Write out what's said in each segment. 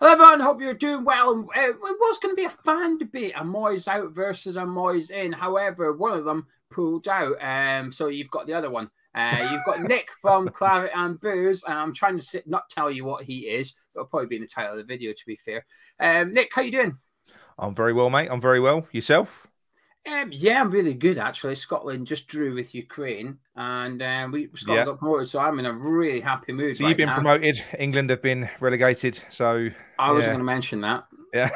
Hello everyone, hope you're doing well. It was going to be a fan debate, a Moyes out versus a Moyes in. However, one of them pulled out. So you've got the other one. You've got Nick from Claret and Booze. I'm trying to not tell you what he is. It'll probably be in the title of the video, to be fair. Nick, how you doing? I'm very well, mate. I'm very well. Yourself? Yeah, I'm really good, actually. Scotland just drew with Ukraine, and Scotland got promoted, so I'm in a really happy mood. So you've been promoted. England have been relegated. So I wasn't going to mention that. Yeah.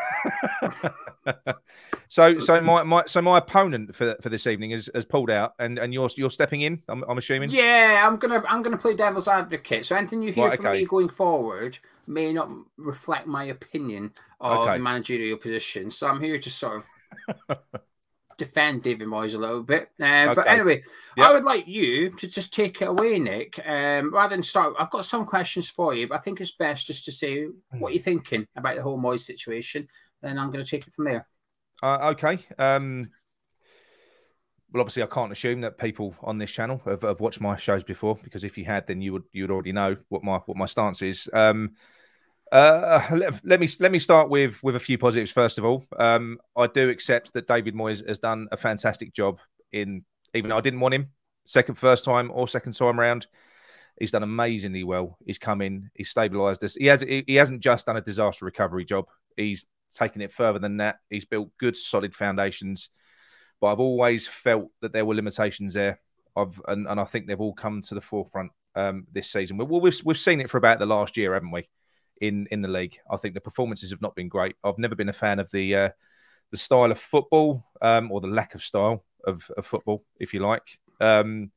so my opponent for this evening has pulled out, and you're stepping in. I'm assuming. Yeah, I'm gonna play devil's advocate. So anything you hear from me going forward may not reflect my opinion of the managerial position. So I'm here to sort of defend David Moyes a little bit. But anyway, I would like you to just take it away, Nick. Rather than start, I've got some questions for you, but I think it's best just to say what you're thinking about the whole Moyes situation. Then I'm going to take it from there. Okay. Well, obviously, I can't assume that people on this channel have watched my shows before, because if you had, then you would already know what my stance is. Let me start with a few positives first of all. I do accept that David Moyes has done a fantastic job even though I didn't want him first time round. He's done amazingly well. He's come in, he's stabilised us. He hasn't just done a disaster recovery job. He's taken it further than that. He's built good, solid foundations. But I've always felt that there were limitations there. And I think they've all come to the forefront this season. We've seen it for about the last year, haven't we? In the league, I think the performances have not been great. I've never been a fan of the style of football, or the lack of style of football, if you like. And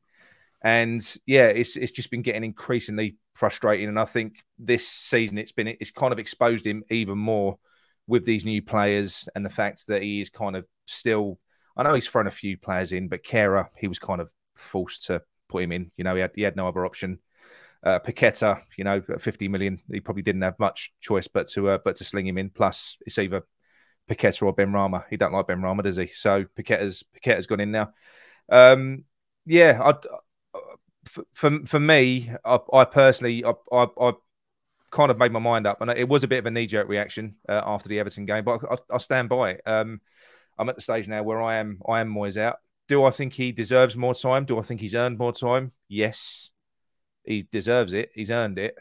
yeah, it's just been getting increasingly frustrating. And I think this season it's kind of exposed him even more with these new players and the fact that he is kind of still. I know he's thrown a few players in, but Kera, he was kind of forced to put him in. You know, he had no other option. Paqueta, you know, at 50 million, he probably didn't have much choice but to sling him in. Plus, it's either Paqueta or Benrahma. He don't like Benrahma, does he? So Paqueta's gone in now. Yeah, for me, I personally, I kind of made my mind up, and it was a bit of a knee-jerk reaction after the Everton game, but I stand by it. I'm at the stage now where I am Moyes out. Do I think he deserves more time? Do I think he's earned more time? Yes. He deserves it. He's earned it.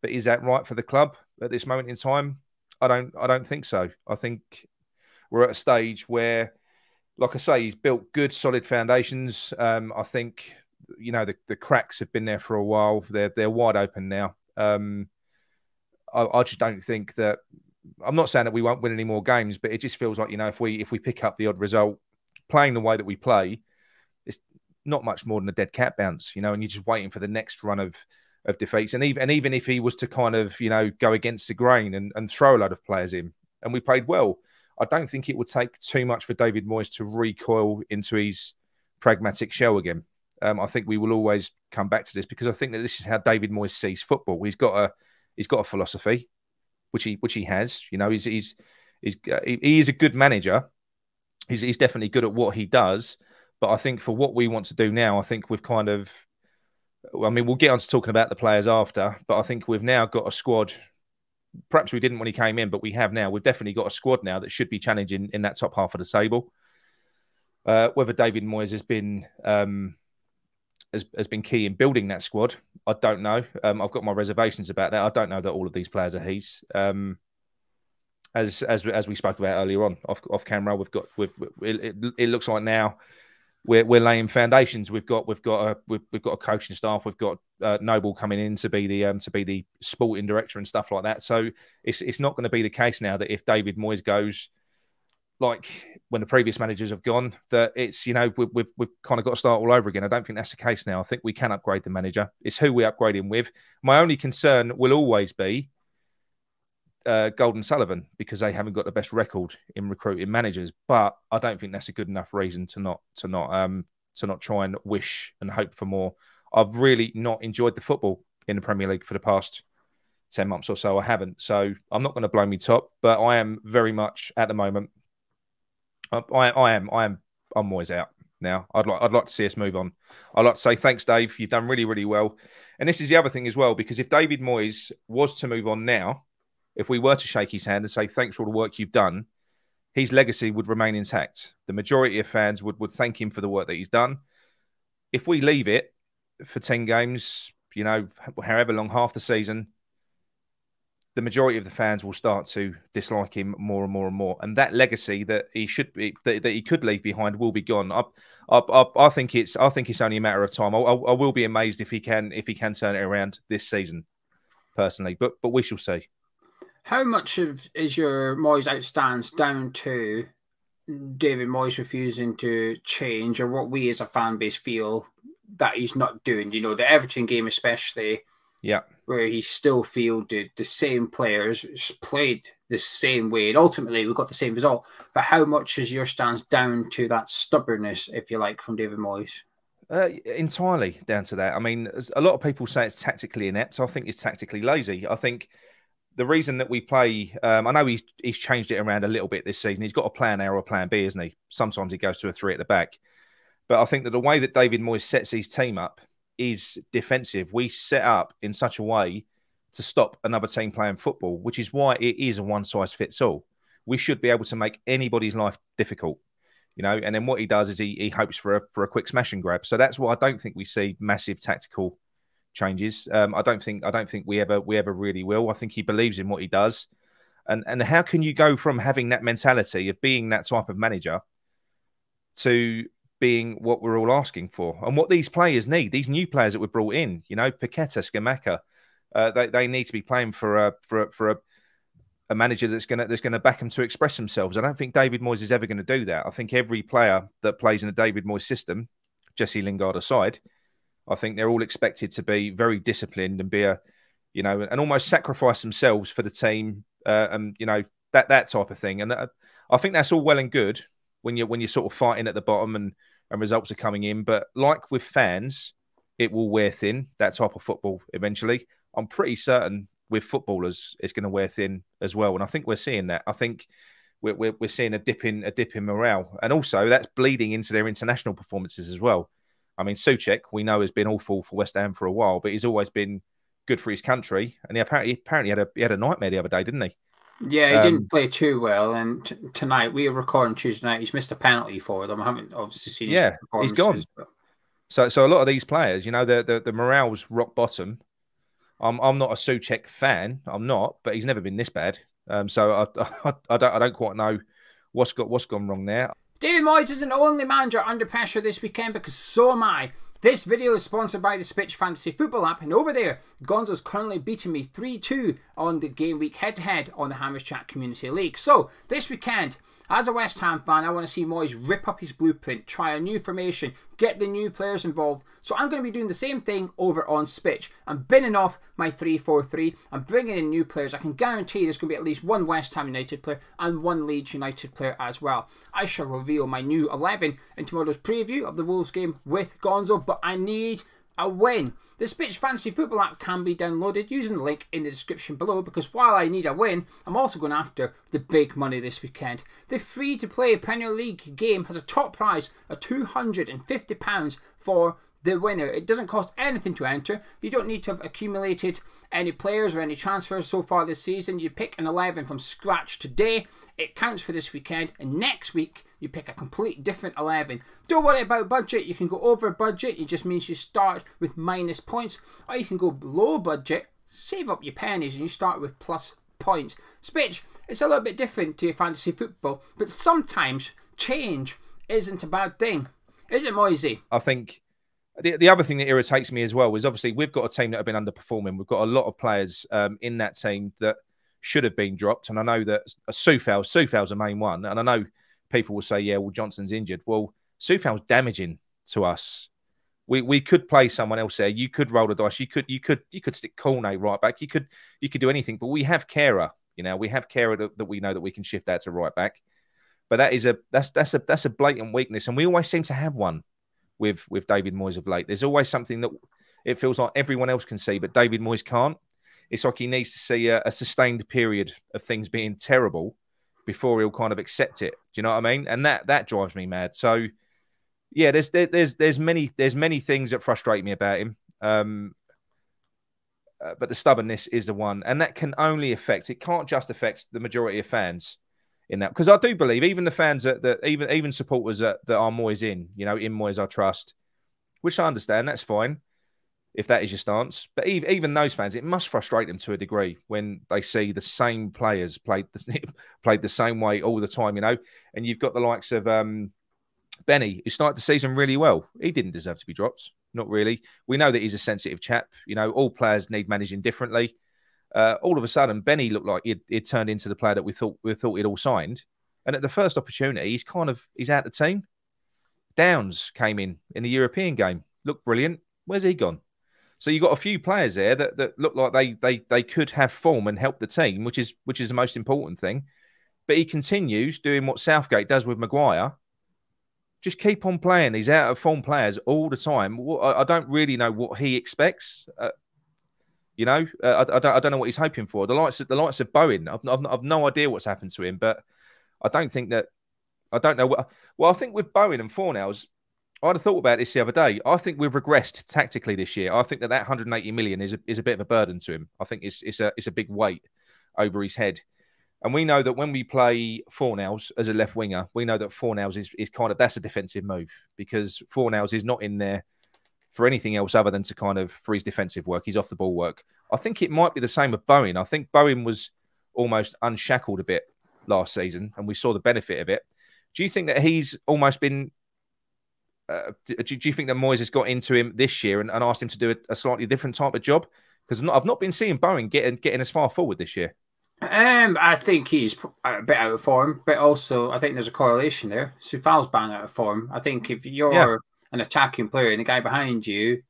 But is that right for the club at this moment in time? I don't think so. I think we're at a stage where, like I say, he's built good, solid foundations. I think, you know, the cracks have been there for a while. They're wide open now. I just don't think that. I'm not saying that we won't win any more games, but it just feels like, you know, if we pick up the odd result, playing the way that we play, it's not much more than a dead cat bounce, you know, and you're just waiting for the next run of defeats. And even if he was to kind of, you know, go against the grain and throw a lot of players in, and we played well, I don't think it would take too much for David Moyes to recoil into his pragmatic shell again. I think we will always come back to this, because I think that this is how David Moyes sees football. He's got a philosophy, which he has. You know, he is a good manager. He's definitely good at what he does. But I think for what we want to do now, I think we've kind of, I mean, we'll get on to talking about the players after, but I think we've now got a squad. Perhaps we didn't when he came in, but we have now. We've definitely got a squad now that should be challenging in that top half of the table. Whether David Moyes has been key in building that squad, I don't know. I've got my reservations about that. I don't know that all of these players are his. As we spoke about earlier on off camera, it looks like now we're laying foundations. We've got a coaching staff. We've got Noble coming in to be the sporting director and stuff like that. So it's not going to be the case now that if David Moyes goes, like when the previous managers have gone, that it's, you know, we've kind of got to start all over again. I don't think that's the case now. I think we can upgrade the manager. It's who we upgrade him with. My only concern will always be Golden Sullivan, because they haven't got the best record in recruiting managers. But I don't think that's a good enough reason to not try and wish and hope for more. I've really not enjoyed the football in the Premier League for the past 10 months or so. I haven't. So I'm not going to blow me top, but I am very much at the moment. I'm Moyes out now. I'd like to see us move on. I'd like to say thanks, Dave. You've done really, really well. And this is the other thing as well, because if David Moyes was to move on now, if we were to shake his hand and say, thanks for all the work you've done, his legacy would remain intact. The majority of fans would thank him for the work that he's done. If we leave it for 10 games, you know, however long, half the season, the majority of the fans will start to dislike him more and more and more. And that legacy that he should be, that he could leave behind will be gone. I think it's only a matter of time. I will be amazed if he can turn it around this season, personally. But we shall see. How much is your Moyes Out stance down to David Moyes refusing to change, or what we as a fan base feel that he's not doing? You know, the Everton game especially. Yeah, where he still fielded the same players, played the same way, and ultimately we got the same result. But how much is your stance down to that stubbornness, if you like, from David Moyes? Entirely down to that. I mean, a lot of people say it's tactically inept. I think it's tactically lazy. I think the reason that we play, I know he's changed it around a little bit this season. He's got a plan A or a plan B, isn't he? Sometimes he goes to a 3 at the back. But I think that the way that David Moyes sets his team up is defensive. We set up in such a way to stop another team playing football, which is why it is a one-size-fits-all. We should be able to make anybody's life difficult, you know. And then what he does is he hopes for a quick smash and grab. So that's why I don't think we see massive tactical changes. I don't think we ever really will. I think he believes in what he does. And how can you go from having that mentality of being that type of manager to being what we're all asking for, and what these players need, these new players that were brought in, you know, Paqueta, Scamacca, they need to be playing for a manager that's gonna back them to express themselves. I don't think David Moyes is ever going to do that. I think every player that plays in a David Moyes system, Jesse Lingard aside, I think they're all expected to be very disciplined and be and almost sacrifice themselves for the team, and you know, that type of thing. And I think that's all well and good when you're sort of fighting at the bottom and results are coming in. But like with fans, it will wear thin, that type of football eventually. I'm pretty certain with footballers, it's going to wear thin as well. And I think we're seeing that. I think we're seeing a dip in morale. And also that's bleeding into their international performances as well. I mean, Souček, we know, has been awful for West Ham for a while, but he's always been good for his country. And he apparently had a nightmare the other day, didn't he? Yeah, he didn't play too well, and tonight we are recording Tuesday night. He's missed a penalty for them. I haven't obviously seen. Yeah, he's gone. But... So a lot of these players, you know, the morale's rock bottom. I'm not a Souček fan. I'm not, but he's never been this bad. So I don't quite know what's gone wrong there. David Moyes isn't the only manager under pressure this weekend, because so am I. This video is sponsored by the Spitch Fantasy Football app, and over there, Gonzo's currently beating me 3-2 on the game week head-to-head on the Hammers Chat Community League. So, this weekend, as a West Ham fan, I want to see Moyes rip up his blueprint, try a new formation, get the new players involved. So I'm going to be doing the same thing over on Spitch. I'm binning off my 3-4-3. I'm bringing in new players. I can guarantee there's going to be at least one West Ham United player and one Leeds United player as well. I shall reveal my new 11 in tomorrow's preview of the Wolves game with Gonzo, but I need a win. The Spitch Fantasy Football app can be downloaded using the link in the description below, because while I need a win, I'm also going after the big money this weekend. The free-to-play Premier League game has a top prize of £250 for the winner. It doesn't cost anything to enter. You don't need to have accumulated any players or any transfers so far this season. You pick an 11 from scratch today. It counts for this weekend, and next week you pick a complete different 11. Don't worry about budget. You can go over budget. It just means you start with minus points, or you can go below budget, save up your pennies, and you start with plus points. Spitch, it's a little bit different to your fantasy football, but sometimes change isn't a bad thing. Is it, Moisey? I think the other thing that irritates me as well is obviously we've got a team that have been underperforming. We've got a lot of players in that team that should have been dropped. And I know that Soufal's the main one. And I know people will say, yeah, well, Johnson's injured. Well, Soufal's damaging to us. We could play someone else there. You could roll the dice. You could stick Cornet right back. You could do anything. But we have Kehrer. You know, we have Kehrer that we know that we can shift that to right back. But that's a blatant weakness, and we always seem to have one with David Moyes of late. There's always something that it feels like everyone else can see, but David Moyes can't. It's like he needs to see a sustained period of things being terrible before he'll kind of accept it. Do you know what I mean? And that drives me mad. So yeah, there's many things that frustrate me about him. but the stubbornness is the one, and that can only affect. It can't just affect the majority of fans in that, because I do believe even the fans that even supporters that are Moyes in Moyes I trust, which I understand. That's fine if that is your stance. But even those fans, it must frustrate them to a degree when they see the same players played the same way all the time. And you've got the likes of Benny, who started the season really well. He didn't deserve to be dropped. Not really. We know that he's a sensitive chap. All players need managing differently. All of a sudden, Benny looked like he'd turned into the player that we thought he'd all signed. And at the first opportunity, he's out the team. Downs came in the European game. Looked brilliant. Where's he gone? So you've got a few players there that look like they could have form and help the team, which is the most important thing. But he continues doing what Southgate does with Maguire. Just keep on playing these out of form players all the time. I don't really know what he expects. I don't know what he's hoping for. The likes of Bowen, I've no idea what's happened to him, but I don't know what. Well, I think with Bowen and Fornals, I'd have thought about this the other day. I think we've regressed tactically this year. I think that 180 million is a bit of a burden to him. I think it's a big weight over his head. And we know that when we play Fornals as a left winger, we know that Fornals is kind of, that's a defensive move, because Fornals is not in there for anything else other than for his defensive work. He's off the ball work. I think it might be the same with Bowen. I think Bowen was almost unshackled a bit last season, and we saw the benefit of it. Do you think that he's almost been... do you think that Moyes has got into him this year and asked him to do a slightly different type of job? Because I've not been seeing Bowen getting as far forward this year. I think he's a bit out of form, but also I think there's a correlation there. Soufal's bang out of form. I think if you're an attacking player and the guy behind you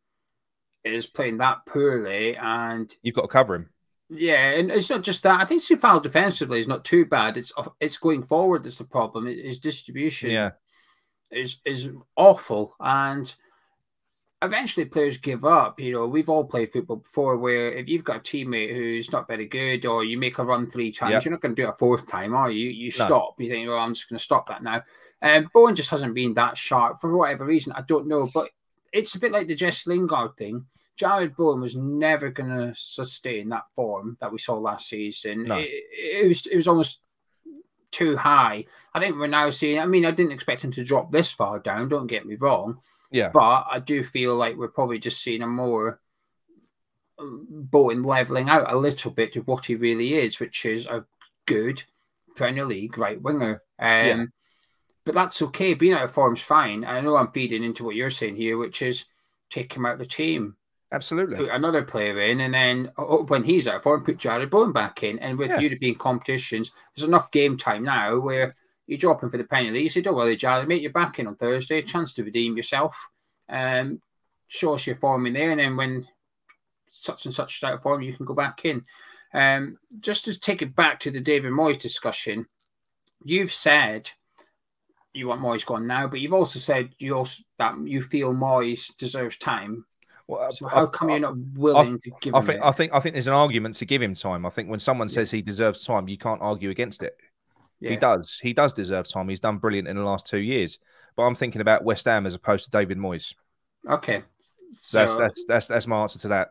is playing that poorly, and you've got to cover him. Yeah, and it's not just that. I think Soufal defensively is not too bad. It's going forward that's the problem. His distribution is awful, and eventually players give up. We've all played football before where if you've got a teammate who's not very good, or you make a run 3 times, you're not going to do it a 4th time, are you? You stop. You think, I'm just going to stop that now. Bowen just hasn't been that sharp for whatever reason. I don't know, but it's a bit like the Jesse Lingard thing. Jared Bowen was never going to sustain that form that we saw last season. No. It was almost too high. I think we're now seeing, I didn't expect him to drop this far down, don't get me wrong. Yeah. But I do feel like we're probably just seeing a more Bowen levelling out a little bit to what he really is, which is a good Premier League right winger. But that's okay. Being out of form's fine. I know I'm feeding into what you're saying here, which is take him out of the team. Absolutely. Put another player in, and then when he's out of form, put Jared Bowen back in. And with European competitions, there's enough game time now where you drop him for the Premier League. You say, don't worry, Jared, mate, you're back in on Thursday. A chance to redeem yourself. Show us your form in there. And then when such and such is out of form, you can go back in. Just to take it back to the David Moyes discussion, you've said you want Moyes gone now, but you've also said that you feel Moyes deserves time. Well, so how come you're not willing to give him I think there's an argument to give him time. I think when someone says he deserves time, you can't argue against it. Yeah. He does deserve time. He's done brilliant in the last 2 years. But I'm thinking about West Ham as opposed to David Moyes. Okay. So that's my answer to that.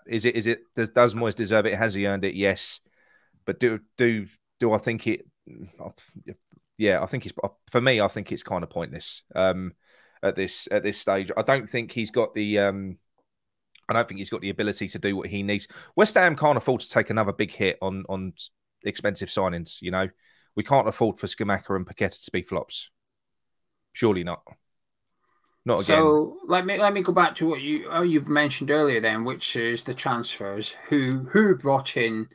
Does Moyes deserve it? Has he earned it? Yes. But do I think it? Yeah, I think for me. I think it's kind of pointless at this stage. I don't think he's got the ability to do what he needs. West Ham can't afford to take another big hit on expensive signings. We can't afford for Scamacca and Paqueta to be flops. Surely not. Not again. So let me go back to what you've mentioned earlier then, which is the transfers. Who brought in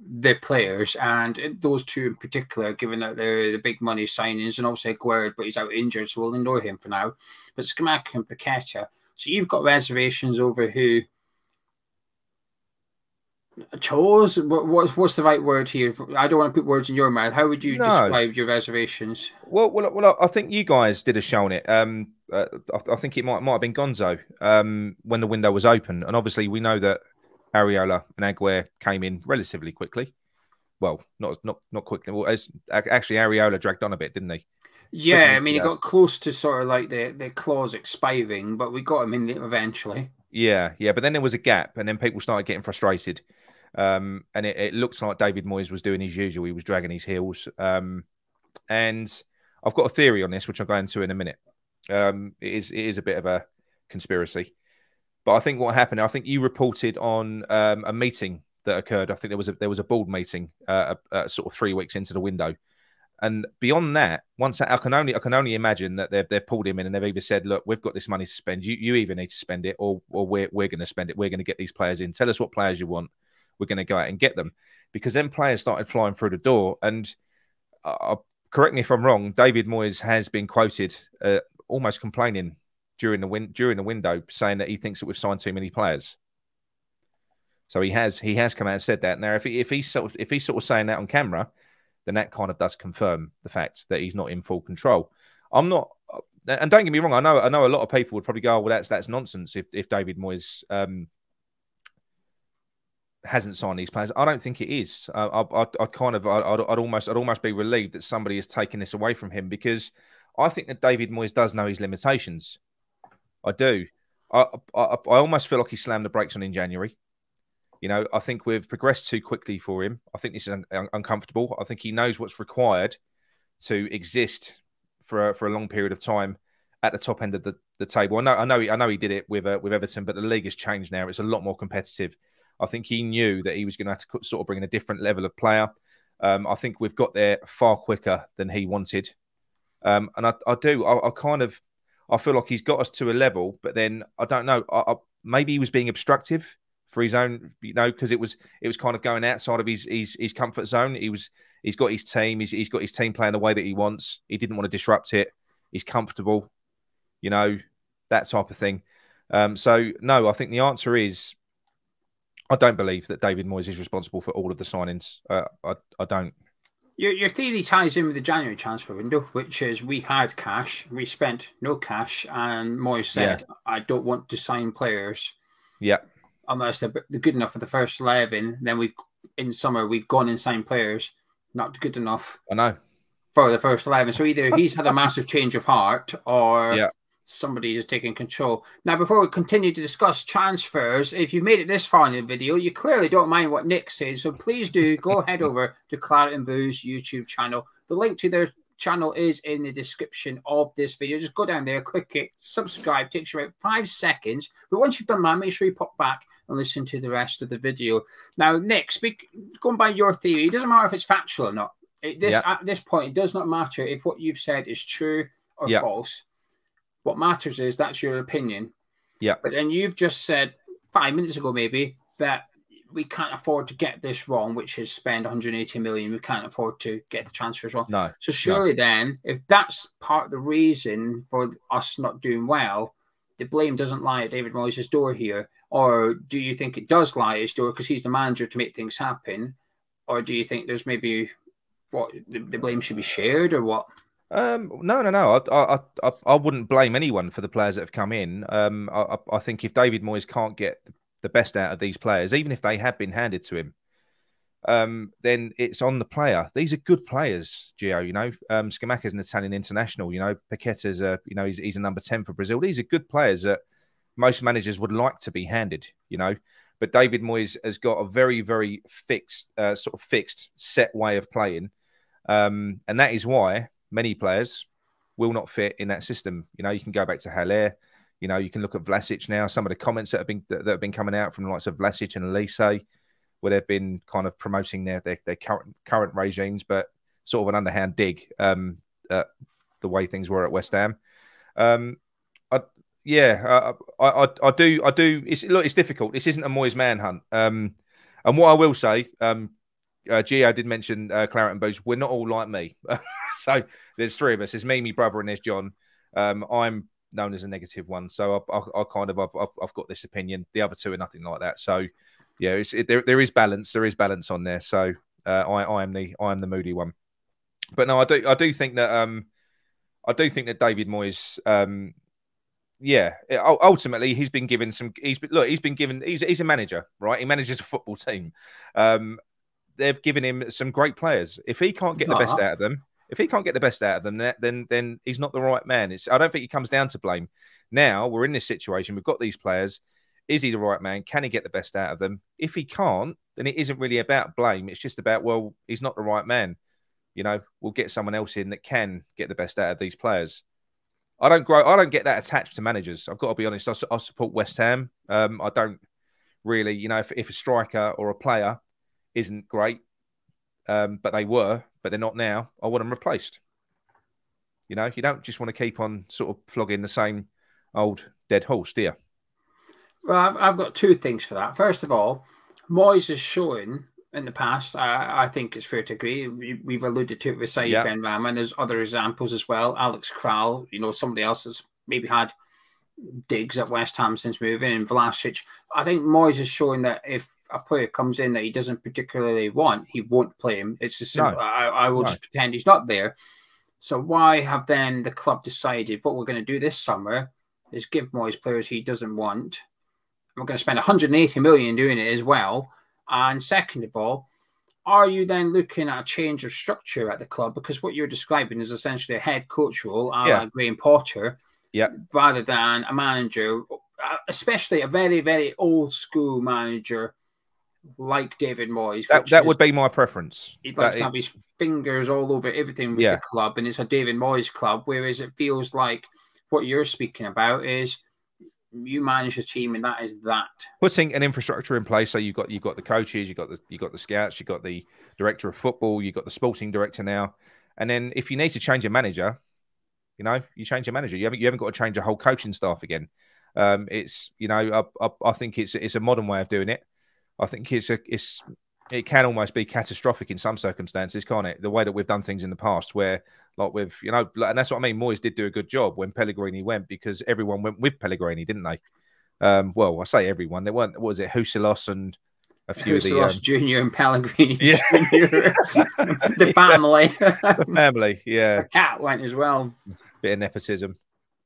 the players, and those two in particular, given that they're the big money signings, and also Aguerd, but he's out injured, so we'll ignore him for now. But Scamacca and Paqueta. So you've got reservations over who chose. What's the right word here? I don't want to put words in your mouth. How would you describe your reservations? Well, I think you guys did a show on it. I think it might have been Gonzo when the window was open, and obviously we know that Areola and Aguerd came in relatively quickly. Well, not quickly. Well, actually Areola dragged on a bit, didn't he? Yeah, he got close to sort of like the clause expiring, but we got him in eventually. Yeah, yeah. But then there was a gap, and then people started getting frustrated. And it looks like David Moyes was doing his usual. He was dragging his heels. And I've got a theory on this, which I'll go into in a minute. It is a bit of a conspiracy. But I think what happened, I think you reported on a meeting that occurred. I think there was a board meeting sort of 3 weeks into the window. And beyond that, once that, I can only imagine that they've pulled him in and they've either said, look, we've got this money to spend. You either need to spend it or we're going to spend it. We're going to get these players in. Tell us what players you want. We're going to go out and get them. Because then players started flying through the door. And correct me if I'm wrong, David Moyes has been quoted almost complaining during the window, saying that he thinks that we've signed too many players. So he has come out and said that. Now, if he's sort of saying that on camera, then that kind of does confirm the fact that he's not in full control. I'm not, and don't get me wrong, I know a lot of people would probably go, oh, well, that's nonsense if David Moyes hasn't signed these players. I don't think it is. I'd almost be relieved that somebody has taken this away from him, because I think that David Moyes does know his limitations. I do. I almost feel like he slammed the brakes on in January. You know, I think we've progressed too quickly for him. I think this is uncomfortable. I think he knows what's required to exist for a long period of time at the top end of the table. I know he did it with Everton, but the league has changed now. It's a lot more competitive. I think he knew that he was going to have to sort of bring in a different level of player. I think we've got there far quicker than he wanted. And I feel like he's got us to a level, but then I don't know. Maybe he was being obstructive for his own, you know, because it was kind of going outside of his comfort zone. He's got his team. He's got his team playing the way that he wants. He didn't want to disrupt it. He's comfortable, you know, that type of thing. So no, I think the answer is, I don't believe that David Moyes is responsible for all of the signings. I don't. Your theory ties in with the January transfer window, which is we had cash, we spent no cash, and Moyes said, I don't want to sign players. Yeah. Unless they're good enough for the first 11. Then in summer, we've gone and signed players not good enough. I know. For the first 11. So either he's had a massive change of heart, or somebody is taking control. Now, before we continue to discuss transfers, if you've made it this far in the video, you clearly don't mind what Nick says. So please do go head over to Claret and Booze YouTube channel. The link to their channel is in the description of this video. Just go down there, click it, subscribe. Takes you about 5 seconds. But once you've done that, make sure you pop back and listen to the rest of the video. Now, Nick, going by your theory, it doesn't matter if it's factual or not. At this point, it does not matter if what you've said is true or false. What matters is that's your opinion. Yeah. But then you've just said 5 minutes ago, maybe, that we can't afford to get this wrong, which is spend 180 million. We can't afford to get the transfers wrong. No. So surely then, if that's part of the reason for us not doing well, the blame doesn't lie at David Moyes' door here. Or do you think it does lie at his door because he's the manager to make things happen? Or do you think there's maybe the blame should be shared, or what? No. I wouldn't blame anyone for the players that have come in. I think if David Moyes can't get the best out of these players, even if they have been handed to him, then it's on the player. These are good players, Gio. You know, Scamacca's an Italian international. You know, Paqueta's he's a number 10 for Brazil. These are good players that most managers would like to be handed. You know, but David Moyes has got a very, very fixed, set way of playing, and that is why many players will not fit in that system. You know, you can go back to Haller. You know, you can look at Vlasic now. Some of the comments that have been coming out from the likes of Vlasic and Elise, where they've been kind of promoting their current regimes, but sort of an underhand dig at the way things were at West Ham. I do. It's difficult. This isn't a Moyes manhunt. And what I will say, Gio did mention Claret and Booze. We're not all like me. So there's 3 of us. There's me, my brother, and there's John. I'm known as a negative one. So I've got this opinion. The other 2 are nothing like that. So yeah, there is balance. There is balance on there. So I am the moody one. But no, I do think that David Moyes. Ultimately he's been given some. He's a manager, right? He manages a football team. They've given him some great players. If he can't get the best out of them, then he's not the right man. I don't think it comes down to blame. Now we're in this situation. We've got these players. Is he the right man? Can he get the best out of them? If he can't, then it isn't really about blame. It's just about, well, he's not the right man. You know, we'll get someone else in that can get the best out of these players. I don't get that attached to managers. I've got to be honest. I support West Ham. I don't really, you know, if a striker or a player isn't great, but they're not now, I want them replaced. You know, you don't just want to keep on sort of flogging the same old dead horse, do you? Well, I've got two things for that. First of all, Moyes is showing in the past, I think it's fair to agree. We've alluded to it with Saïd Benrahma, and there's other examples as well. Alex Kral, you know, somebody else has maybe had digs at West Ham since moving, and Vlasic. I think Moyes is showing that if a player comes in that he doesn't particularly want, he won't play him. It's just simple. No. I will just pretend he's not there. So why have then the club decided what we're going to do this summer is give Moyes players he doesn't want? We're going to spend 180 million doing it as well. And second of all, are you then looking at a change of structure at the club? Because what you're describing is essentially a head coach role, like Graham Potter, rather than a manager, especially a very, very old school manager like David Moyes. That would be my preference. He'd like to have his fingers all over everything with the club, and it's a David Moyes club, whereas it feels like what you're speaking about is you manage a team, and that is that. Putting an infrastructure in place, so you've got the coaches, you've got the scouts, you've got the director of football, you've got the sporting director now, and then if you need to change a manager, you know, you change your manager. You haven't got to change a whole coaching staff again. It's, you know, I think it's a modern way of doing it. I think it can almost be catastrophic in some circumstances, can't it? The way that we've done things in the past, where like with, you know, and that's what I mean. Moyes did do a good job when Pellegrini went, because everyone went with Pellegrini, didn't they? Well, I say everyone. There weren't. What was it? Husilos and a few of the Junior and Pellegrini Junior, the family, the family. Yeah, the cat went as well. Bit of nepotism.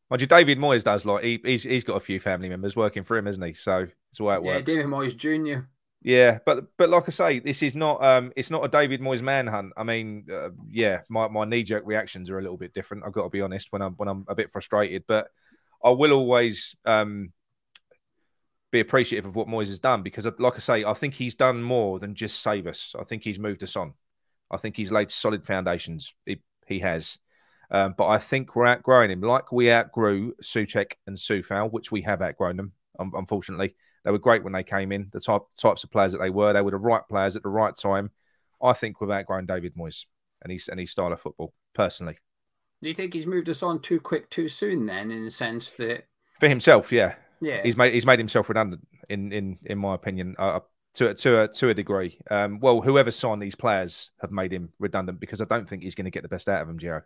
Mind you, David Moyes does like he's got a few family members working for him, hasn't he? So it's the way it works. Yeah, David Moyes Junior. Yeah, but like I say, this is not it's not a David Moyes manhunt. I mean, my knee-jerk reactions are a little bit different. I've got to be honest when I'm a bit frustrated, but I will always be appreciative of what Moyes has done, because, like I say, I think he's done more than just save us. I think he's moved us on. I think he's laid solid foundations. He has. But I think we're outgrowing him, like we outgrew Souček and Soufal, which we have outgrown them, unfortunately. They were great when they came in, the types of players that they were. They were the right players at the right time. I think we've outgrown David Moyes and his style of football, personally. Do you think he's moved us on too quick, too soon then, in the sense that... For himself, yeah. He's made himself redundant, in my opinion, to a degree. Well, whoever signed these players have made him redundant, because I don't think he's going to get the best out of them, Gio.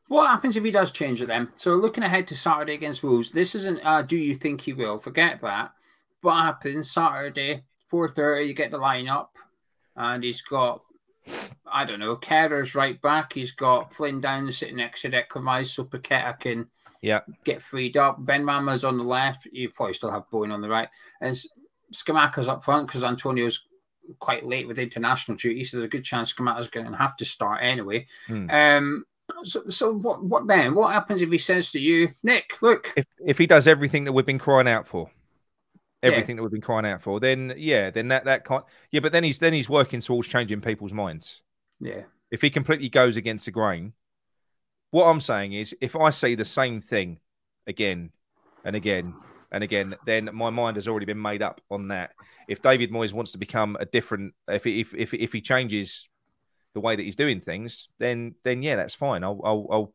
What happens if he does change it then? So looking ahead to Saturday against Wolves, this isn't do you think he will? Forget that. What happens Saturday, 4:30, you get the lineup, and he's got, I don't know, Kerr's right back. He's got Flynn down sitting next to Dekavai, so Paqueta can get freed up. Benrahma's on the left. You probably still have Bowen on the right. And Scamacca's up front, because Antonio's quite late with international duty, so there's a good chance Scamacca's going to have to start anyway. So what then? What happens if he says to you, Nick, look, if he does everything that we've been crying out for, that we've been crying out for, then that can't. Yeah, but then he's working towards changing people's minds. Yeah. If he completely goes against the grain, what I'm saying is, if I see the same thing again and again and again, then my mind has already been made up on that. If David Moyes wants to become a different, if he changes the way that he's doing things, then yeah, that's fine. I'll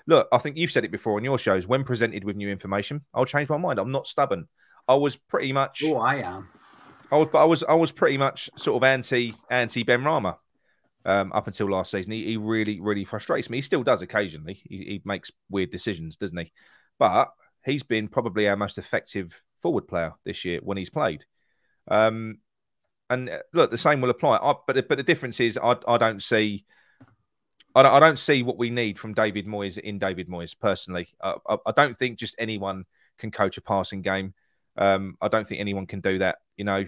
look. I think you've said it before on your shows. When presented with new information, I'll change my mind. I'm not stubborn. I was pretty much. Oh, I am. I was pretty much sort of anti Benrahma up until last season. He really frustrates me. He still does occasionally. He makes weird decisions, doesn't he? But he's been probably our most effective forward player this year when he's played. And look, the same will apply. But the difference is, I don't see what we need from David Moyes in David Moyes personally. I don't think just anyone can coach a passing game. I don't think anyone can do that, you know.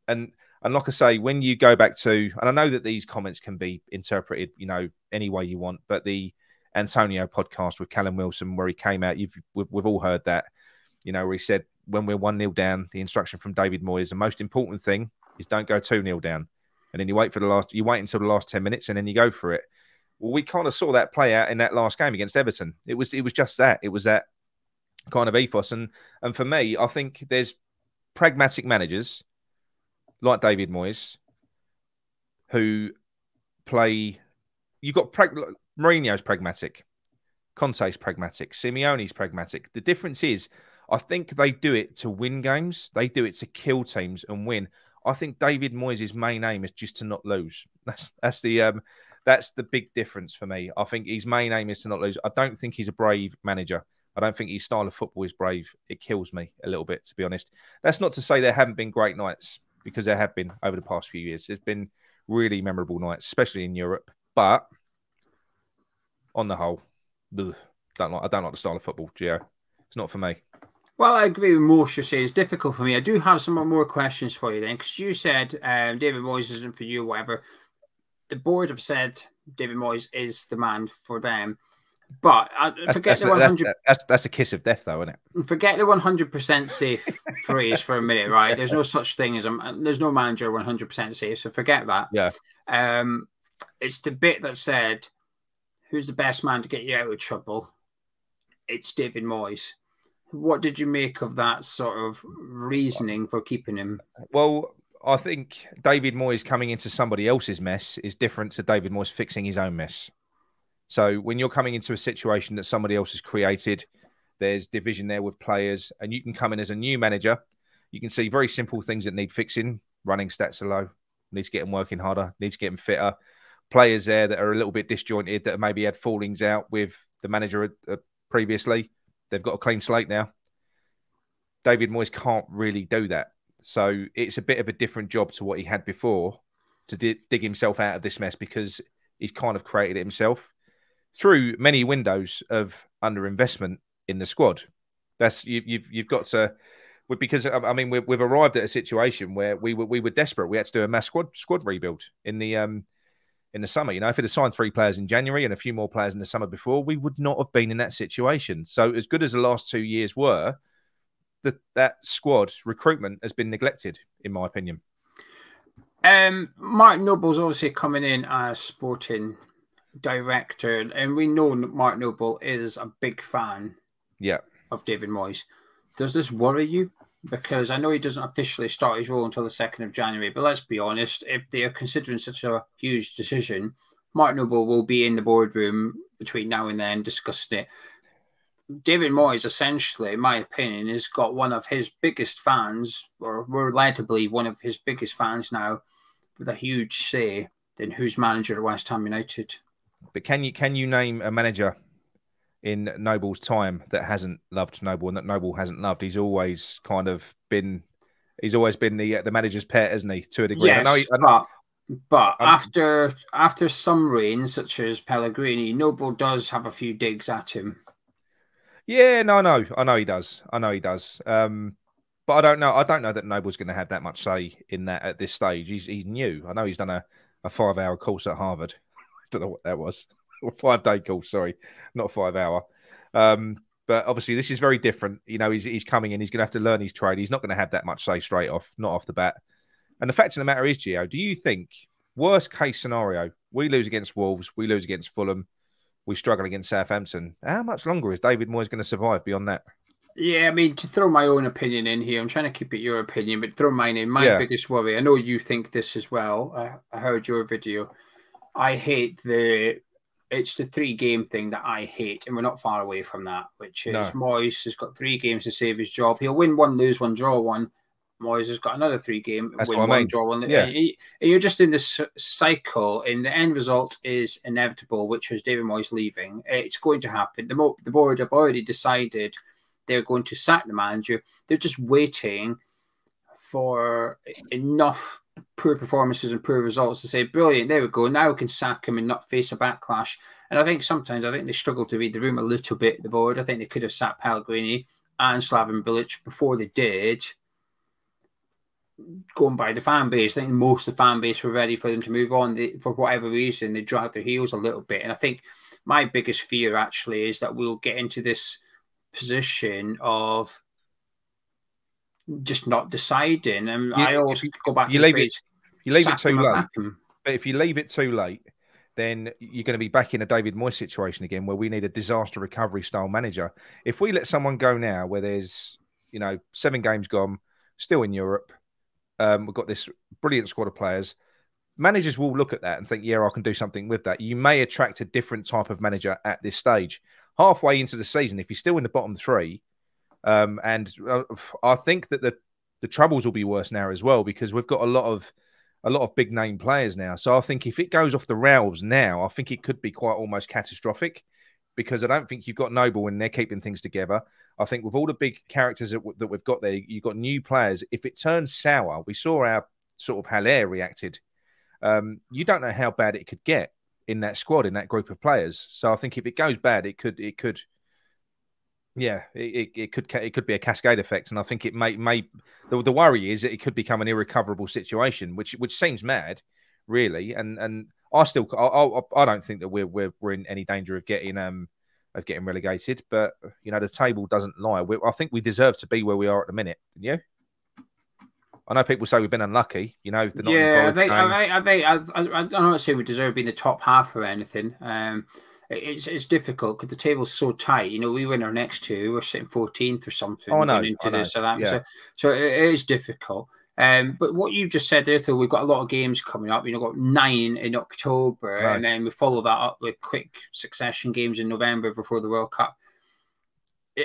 And like I say, when you go back to, and I know that these comments can be interpreted, you know, any way you want, but the Antonio podcast with Callum Wilson, where he came out, we've all heard that, you know, where he said when we're 1-0 down, the instruction from David Moyes, the most important thing is don't go 2-0 down. And then you wait until the last 10 minutes and then you go for it. Well, we kind of saw that play out in that last game against Everton. It was just that. It was that kind of ethos. And for me, I think there's pragmatic managers like David Moyes who play. You've got Mourinho's pragmatic, Conte's pragmatic, Simeone's pragmatic. The difference is, I think they do it to win games. They do it to kill teams and win. I think David Moyes' main aim is just to not lose. That's the big difference for me. I think his main aim is to not lose. I don't think he's a brave manager. I don't think his style of football is brave. It kills me a little bit, to be honest. That's not to say there haven't been great nights, because there have been over the past few years. There's been really memorable nights, especially in Europe. But on the whole, I don't like the style of football, Gio. It's not for me. Well, I agree with most you're saying. It's difficult for me. I do have some more questions for you then, because you said David Moyes isn't for you, whatever. The board have said David Moyes is the man for them. But forget the 100%. That's a kiss of death, though, isn't it? Forget the 100% safe phrase for a minute, right? There's no such thing as there's no manager 100% safe, so forget that. Yeah. It's the bit that said, "Who's the best man to get you out of trouble?" It's David Moyes. What did you make of that sort of reasoning for keeping him? Well, I think David Moyes coming into somebody else's mess is different to David Moyes fixing his own mess. So when you're coming into a situation that somebody else has created, there's division there with players, and you can come in as a new manager. You can see very simple things that need fixing. Running stats are low. Needs to get them working harder. Needs to get them fitter. Players there that are a little bit disjointed, that maybe had fallings out with the manager previously. They've got a clean slate now. David Moyes can't really do that. So it's a bit of a different job to what he had before to dig himself out of this mess, because he's kind of created it himself through many windows of underinvestment in the squad. That's you've got to, because I mean we've arrived at a situation where we were desperate. We had to do a mass squad rebuild in the summer. You know, if it had signed 3 players in January and a few more players in the summer before, we would not have been in that situation. So as good as the last 2 years were, that squad recruitment has been neglected, in my opinion. Mark Noble's obviously coming in as sporting director, and we know Mark Noble is a big fan of David Moyes. Does this worry you? Because I know he doesn't officially start his role until the 2nd of January, but let's be honest, if they are considering such a huge decision, Mark Noble will be in the boardroom between now and then discussing it. David Moyes, essentially, in my opinion, has got one of his biggest fans, or we're led to believe one of his biggest fans now, with a huge say in who's manager at West Ham United. But can you name a manager in Noble's time that hasn't loved Noble and that Noble hasn't loved? He's always kind of been, the manager's pet, hasn't he? To a degree. Yes, but after some reigns, such as Pellegrini, Noble does have a few digs at him. Yeah, no, I know he does. But I don't know that Noble's going to have that much say in that at this stage. He's new. I know he's done a 5-hour course at Harvard. I don't know what that was. Or 5-day course, sorry, not 5-hour. But obviously this is very different. You know, he's coming in. He's going to have to learn his trade. He's not going to have that much say straight off, not off the bat. And the fact of the matter is, Gio, do you think, worst case scenario, we lose against Wolves, we lose against Fulham, we struggle against Southampton, how much longer is David Moyes going to survive beyond that? Yeah, I mean, to throw my own opinion in here, I'm trying to keep it your opinion, but throw mine in. My biggest worry, I know you think this as well. I heard your video. I hate it's the 3-game thing that I hate, and we're not far away from that, which is Moyes has got 3 games to save his job. He'll win 1, lose 1, draw 1. Moyes has got another 3-game, win 1, draw 1. Yeah. And you're just in this cycle, and the end result is inevitable, which is David Moyes leaving. It's going to happen. The board have already decided they're going to sack the manager. They're just waiting for enough poor performances and poor results to say, brilliant, there we go. Now we can sack him and not face a backlash. And I think sometimes they struggle to read the room a little bit, the board. I think they could have sacked Pellegrini and Slaven Bilic before they did. Going by the fan base, I think most of the fan base were ready for them to move on. For whatever reason, they dragged their heels a little bit. And I think my biggest fear actually is that we'll get into this position of just not deciding. And I always go back to the phrase, you leave it too late. But if you leave it too late, then you're going to be back in a David Moyes situation again, where we need a disaster recovery style manager. If we let someone go now, where there's 7 games gone, still in Europe, we've got this brilliant squad of players. Managers will look at that and think, yeah, I can do something with that. You may attract a different type of manager at this stage. Halfway into the season, if you're still in the bottom 3, and I think that the troubles will be worse now as well, because we've got a lot of big name players now. So I think if it goes off the rails now, I think it could be quite almost catastrophic, because I don't think you've got Noble in there keeping things together. I think with all the big characters that we've got there, you've got new players. If it turns sour, we saw how sort of Haller reacted. You don't know how bad it could get in that squad, in that group of players. So I think if it goes bad, it could be a cascade effect. And I think it may the worry is that it could become an irrecoverable situation, which seems mad, really. And I don't think that we're in any danger of getting relegated. But the table doesn't lie. I think we deserve to be where we are at the minute. Didn't you? I know people say we've been unlucky, I don't say we deserve being the top half or anything. It's difficult because the table's so tight. We win our next 2, we're sitting 14th or something. Oh, I know. So it is difficult. But what you just said there, though, we've got a lot of games coming up. We've got 9 in October, right, and then we follow that up with quick succession games in November before the World Cup.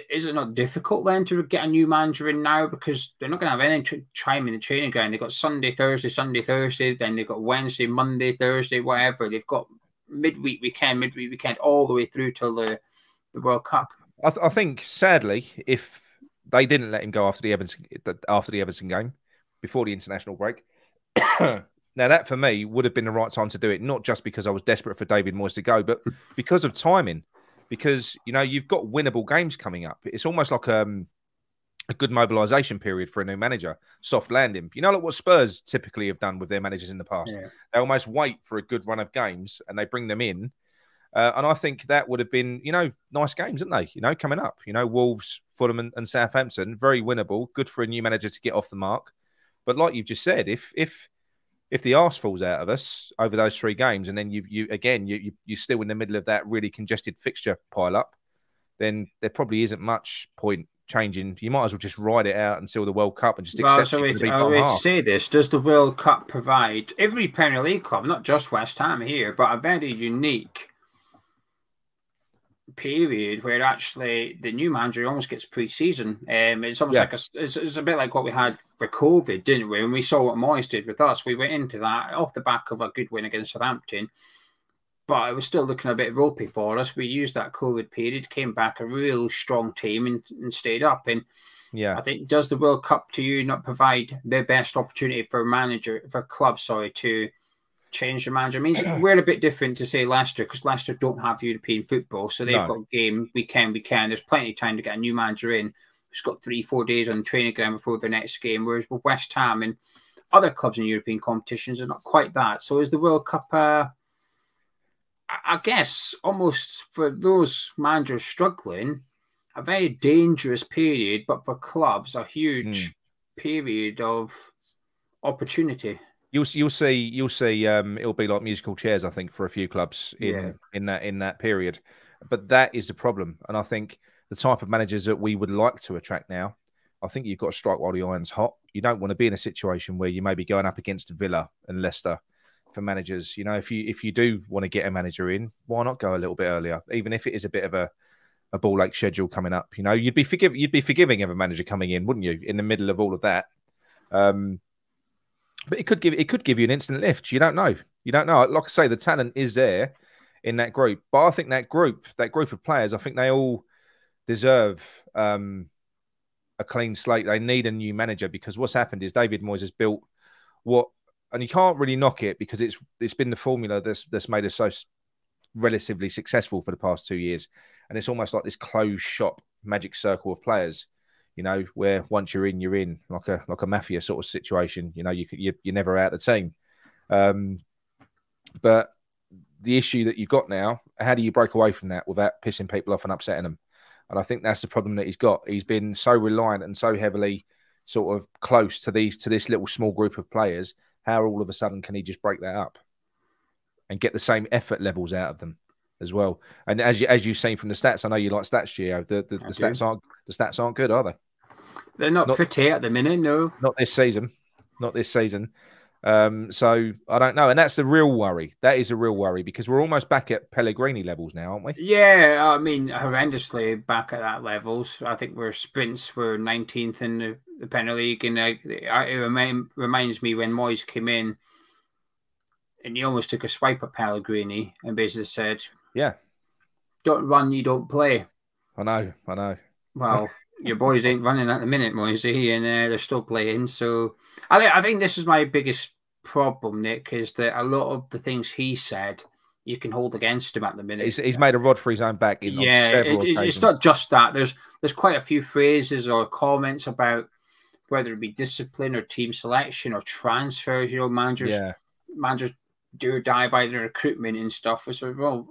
Is it not difficult then to get a new manager in now, because they're not going to have any time in the training ground? They've got Sunday, Thursday, then they've got Wednesday, Monday, Thursday, whatever. They've got midweek weekend, all the way through till the World Cup. I think, sadly, if they didn't let him go after the Everton game, before the international break, now that for me would have been the right time to do it, not just because I was desperate for David Moyes to go, but because of timing. Because, you've got winnable games coming up. It's almost like a good mobilisation period for a new manager. Soft landing. Like what Spurs typically have done with their managers in the past. Yeah. They almost wait for a good run of games and they bring them in. And I think that would have been, nice games, aren't they? Coming up. Wolves, Fulham and Southampton, very winnable. Good for a new manager to get off the mark. But like you've just said, if the arse falls out of us over those 3 games, and then you're still in the middle of that really congested fixture pile up, then there probably isn't much point changing. You might as well just ride it out until the World Cup and just accept it. I always say this: does the World Cup provide every Premier League club, not just West Ham here, but a very unique period where actually the new manager almost gets pre-season. It's almost like it's a bit like what we had for COVID, didn't we? When we saw what Moyes did with us, we went into that off the back of a good win against Southampton, but it was still looking a bit ropey for us. We used that COVID period, came back a real strong team and stayed up. And I think, does the World Cup to you not provide the best opportunity for a club to change the manager? It means we're a bit different to, say, Leicester, because Leicester don't have European football, so they've got game weekend. There's plenty of time to get a new manager in. It's got 3-4 days on the training ground before the next game, whereas with West Ham and other clubs in European competitions are not quite that. So is the World Cup, I guess, almost for those managers struggling, a very dangerous period, but for clubs, a huge period of opportunity. You'll see. It'll be like musical chairs, I think, for a few clubs in that period. But that is the problem, and I think the type of managers that we would like to attract now, I think you've got to strike while the iron's hot. You don't want to be in a situation where you may be going up against Villa and Leicester for managers. If you do want to get a manager in, why not go a little bit earlier, even if it is a bit of a ball ache schedule coming up? You'd be forgiving of a manager coming in, wouldn't you, in the middle of all of that? But it could give you an instant lift. You don't know. Like I say, the talent is there in that group. But I think that group of players, I think they all deserve a clean slate. They need a new manager, because what's happened is David Moyes has built and you can't really knock it, because it's been the formula that's made us so relatively successful for the past 2 years. And it's almost like this closed shop magic circle of players. Where once you're in, like a mafia sort of situation. You're never out of the team. But the issue that you've got now, how do you break away from that without pissing people off and upsetting them? And I think that's the problem that he's got. He's been so reliant and so heavily sort of close to this little small group of players, how all of a sudden can he just break that up and get the same effort levels out of them as well? And as you've seen from the stats, I know you like stats, Gio. The stats aren't good, are they? They're not pretty at the minute, no. Not this season. Not this season. So I don't know. And that's the real worry. That is a real worry because we're almost back at Pellegrini levels now, aren't we? Yeah, I mean, horrendously back at that levels. I think we're 19th in the Premier League. And it reminds me when Moyes came in and he almost took a swipe at Pellegrini and basically said, yeah, don't run, you don't play. I know. Well, your boys ain't running at the minute, Moisey, and they're still playing. So I think this is my biggest problem, Nick, is that a lot of the things he said you can hold against him at the minute. He's made a rod for his own back. It's not just that. There's quite a few phrases or comments about whether it be discipline or team selection or transfers. You know, managers do or die by their recruitment and stuff. So, well,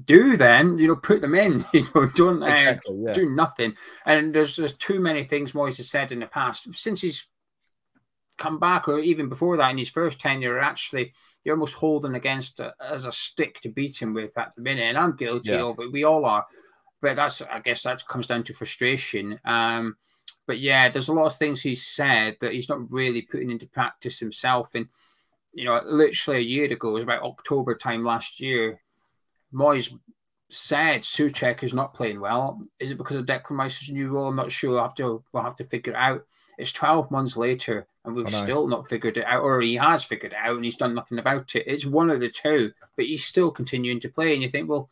do then, put them in, don't do nothing. And there's too many things Moyes has said in the past since he's come back, or even before that in his first tenure. Actually, you're almost holding against as a stick to beat him with at the minute, and I'm guilty of it. We all are, but I guess that comes down to frustration. But yeah, there's a lot of things he's said that he's not really putting into practice himself. And literally a year ago, it was about October time last year, Moyes said Souček is not playing well. Is it because of Declan Rice's new role? I'm not sure. We'll have to figure it out. It's 12 months later, and we've still not figured it out, or he has figured it out, and he's done nothing about it. It's one of the two, but he's still continuing to play. And you think, well,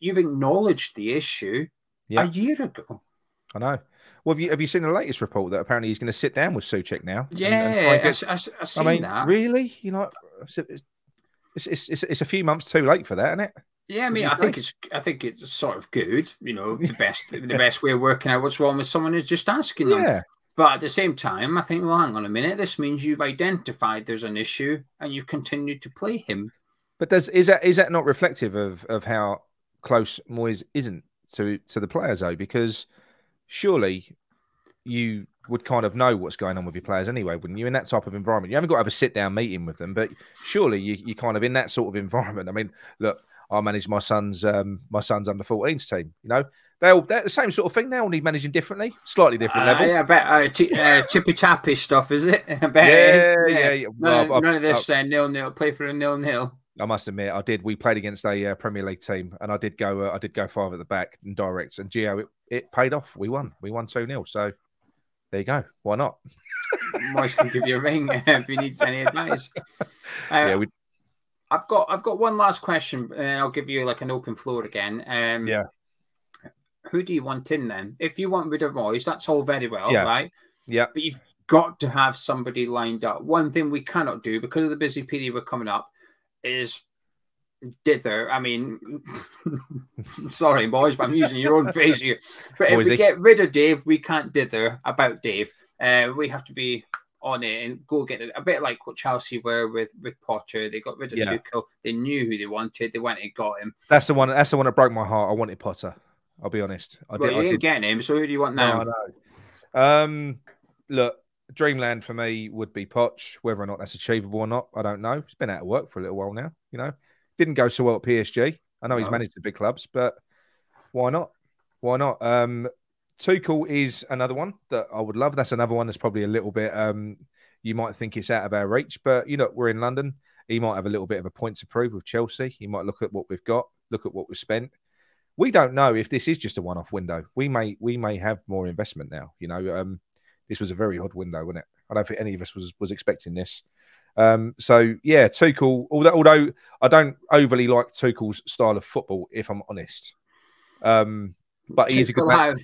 you've acknowledged the issue a year ago. I know. Well, have you seen the latest report that apparently he's going to sit down with Souček now? Yeah, I've seen that. Really? It's a few months too late for that, isn't it? Yeah, I mean, I think it's sort of good. The best way of working out what's wrong with someone is just asking them. Yeah. But at the same time, I think, well, hang on a minute. This means you've identified there's an issue and you've continued to play him. But is that not reflective of how close Moyes isn't to the players, though? Because surely you would kind of know what's going on with your players anyway, wouldn't you? In that type of environment, you haven't got to have a sit-down meeting with them, but surely you kind of in that sort of environment. I mean, look, I manage my son's under 14s team. They're the same sort of thing. They're only managing differently, slightly different level. Yeah, I bet chippy tappy stuff, is it? I bet it is. None of this 0-0. Play for a 0-0. I must admit, I did. We played against a Premier League team, and I did go 5 at the back and direct. And Gio, it paid off. We won. We won 2-0. So there you go. Why not? Moyes can give you a ring if he needs any advice. I've got one last question, and I'll give you like an open floor again. Who do you want in then? If you want rid of Moyes, that's all very well, right? Yeah. But you've got to have somebody lined up. One thing we cannot do because of the busy period we're coming up is dither. I mean, sorry, boys, but I'm using your own phrase here. But if we get rid of Dave, we can't dither about Dave. We have to be on it and go get it. A bit like what Chelsea were with Potter. They got rid of Tuchel. They knew who they wanted. They went and got him. That's the one that broke my heart. I wanted Potter. I'll be honest. You ain't getting him, so who do you want now? No, I know. Look, dreamland for me would be Poch. Whether or not that's achievable or not, I don't know. He's been out of work for a little while now. Didn't go so well at PSG. I know he's managed the big clubs, but why not? Why not? Tuchel is another one that I would love. That's another one that's probably a little bit. You might think it's out of our reach, but we're in London. He might have a little bit of a point to prove with Chelsea. He might look at what we've got, look at what we've spent. We don't know if this is just a one-off window. We may have more investment now. This was a very odd window, wasn't it? I don't think any of us was expecting this. So yeah, Tuchel. Although I don't overly like Tuchel's style of football, if I'm honest. But he is a good man.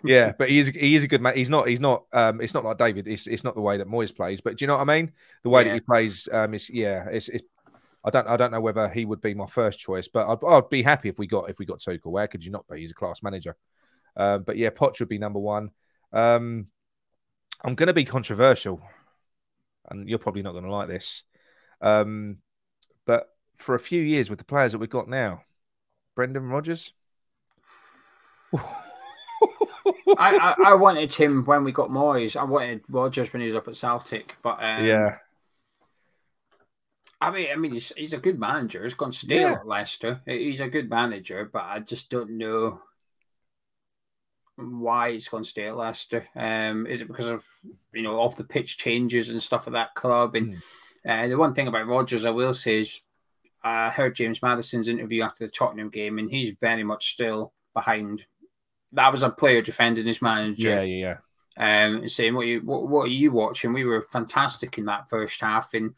Yeah, but he is a good man. He's not. It's not like David. It's not the way that Moyes plays. But do you know what I mean? The way that he plays. I don't know whether he would be my first choice, but I'd be happy if we got Tuchel. Where could you not be? He's a class manager. But yeah, Poch would be number one. I'm going to be controversial, and you're probably not going to like this. But for a few years with the players that we've got now, Brendan Rodgers. I wanted him when we got Moyes. I wanted Rodgers when he was up at Celtic, but yeah. I mean, he's a good manager. He's gone stale at Leicester. He's a good manager, but I just don't know why he's gone stale at Leicester. Is it because of off the pitch changes and stuff at that club? And the one thing about Rodgers, I will say, is I heard James Maddison's interview after the Tottenham game, and he's very much still behind. That was a player defending his manager. Yeah. Saying, what are you watching? We were fantastic in that first half, and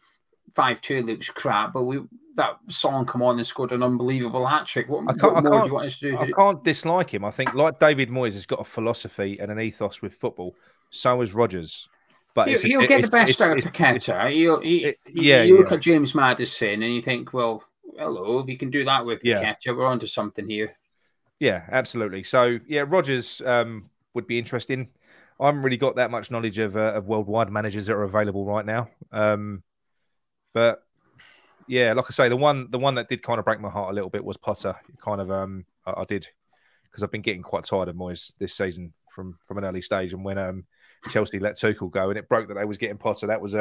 5-2 looks crap, but that song come on and scored an unbelievable hat-trick. What more do you want us to do? I can't dislike him. I think, like David Moyes has got a philosophy and an ethos with football, so has Rodgers. But he'll get the best out of Paqueta. You look at James Maddison and you think, well, hello, if you can do that with Paqueta, we're onto something here. Yeah, absolutely. So, Rodgers would be interesting. I haven't really got that much knowledge of worldwide managers that are available right now. But yeah, like I say, the one that did kind of break my heart a little bit was Potter. Kind of, I did, because I've been getting quite tired of Moyes this season from an early stage, and when Chelsea let Tuchel go and it broke that they was getting Potter, that was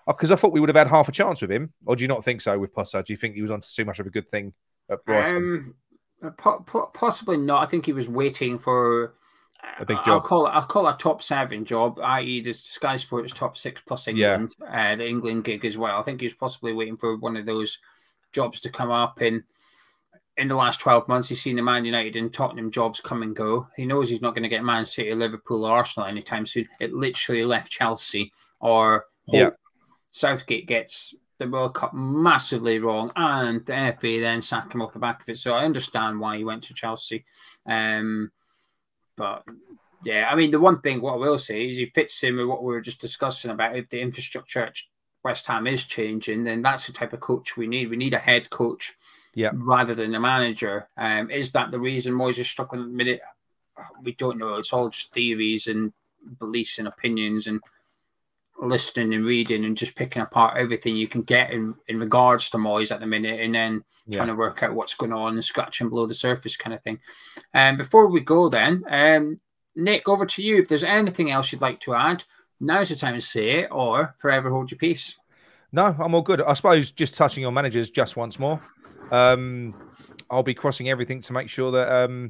because I thought we would have had half a chance with him. Or do you not think so with Potter? Do you think he was on too much of a good thing at Brighton? Possibly not. I think he was waiting for a big job. I'll call a top 7 job, i.e. the Sky Sports top 6 plus England, the England gig as well. I think he was possibly waiting for one of those jobs to come up. And in the last 12 months, he's seen the Man United and Tottenham jobs come and go. He knows he's not going to get Man City, Liverpool, or Arsenal anytime soon. It literally left Chelsea or Southgate gets the World Cup massively wrong, and the FA then sacked him off the back of it. So I understand why he went to Chelsea. But yeah, I mean, the one thing what I will say is he fits in with what we were just discussing about if the infrastructure at West Ham is changing, then that's the type of coach we need. We need a head coach rather than a manager. Is that the reason Moyes is struggling at the minute? We don't know. It's all just theories and beliefs and opinions and listening and reading and just picking apart everything you can get in regards to Moyes at the minute, and then trying to work out what's going on and scratching below the surface kind of thing. Before we go then, Nick, over to you. If there's anything else you'd like to add, now's the time to say it, or forever hold your peace. No, I'm all good. I suppose just touching on managers just once more. I'll be crossing everything to make sure that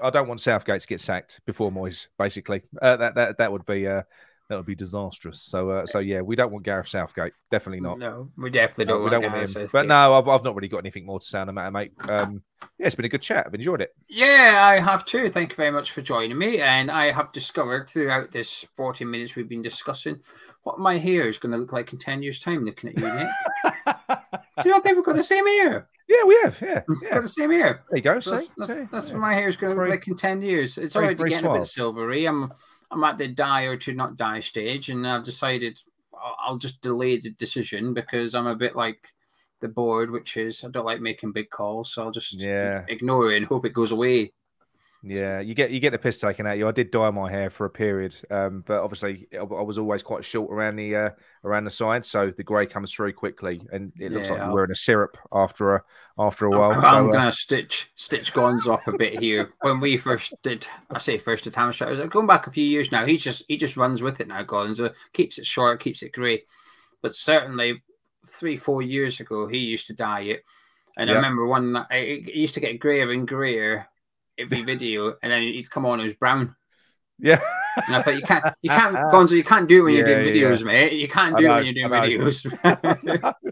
I don't want Southgate to get sacked before Moyes, basically. That would be disastrous. So yeah, we don't want Gareth Southgate. Definitely not. No, we definitely don't want Gareth Southgate. But no, I've not really got anything more to say on the matter, mate. Yeah, it's been a good chat. I've enjoyed it. Yeah, I have too. Thank you very much for joining me. And I have discovered throughout this 40 minutes we've been discussing what my hair is going to look like in 10 years' time, looking at you, Nick. Do you not think we've got the same hair? Yeah, we have. Yeah, we've got the same hair. There you go. That's what my hair is going to look like in 10 years. It's already getting a bit silvery. I'm at the die or to not die stage, and I've decided I'll just delay the decision because I'm a bit like the board, which is I don't like making big calls, so I'll just ignore it and hope it goes away. Yeah, you get the piss taken out of you. I did dye my hair for a period, but obviously I was always quite short around the sides, so the grey comes through quickly, and it looks like you're wearing a syrup after a while. I'm going to stitch Gonzo up a bit here. When we first did, I say first at Ham Shadows, going back a few years now, he just runs with it now. Gonzo keeps it short, keeps it grey, but certainly 3-4 years ago he used to dye it, and I remember it used to get greyer and greyer every video, and then he'd come on, it was brown. Yeah. And I thought you can't Gonzo, you can't do it when you're doing videos, mate. You can't do it when you're doing videos.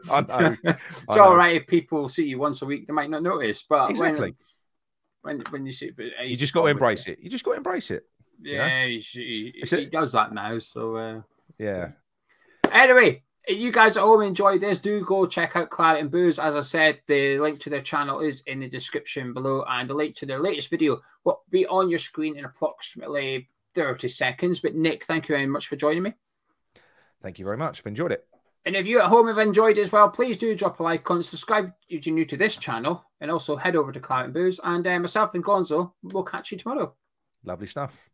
I know. It's all right if people see you once a week, they might not notice. But exactly. When you see it, you just got to embrace it. You just got to embrace it. Yeah, he does that now. So yeah. Anyway, if you guys at home enjoyed this, do go check out Claret and Booze. As I said, the link to their channel is in the description below, and the link to their latest video will be on your screen in approximately 30 seconds. But Nick, thank you very much for joining me. Thank you very much. I've enjoyed it. And if you at home have enjoyed it as well, please do drop a like on, subscribe if you're new to this channel, and also head over to Claret and Booze. And myself and Gonzo, we'll catch you tomorrow. Lovely stuff.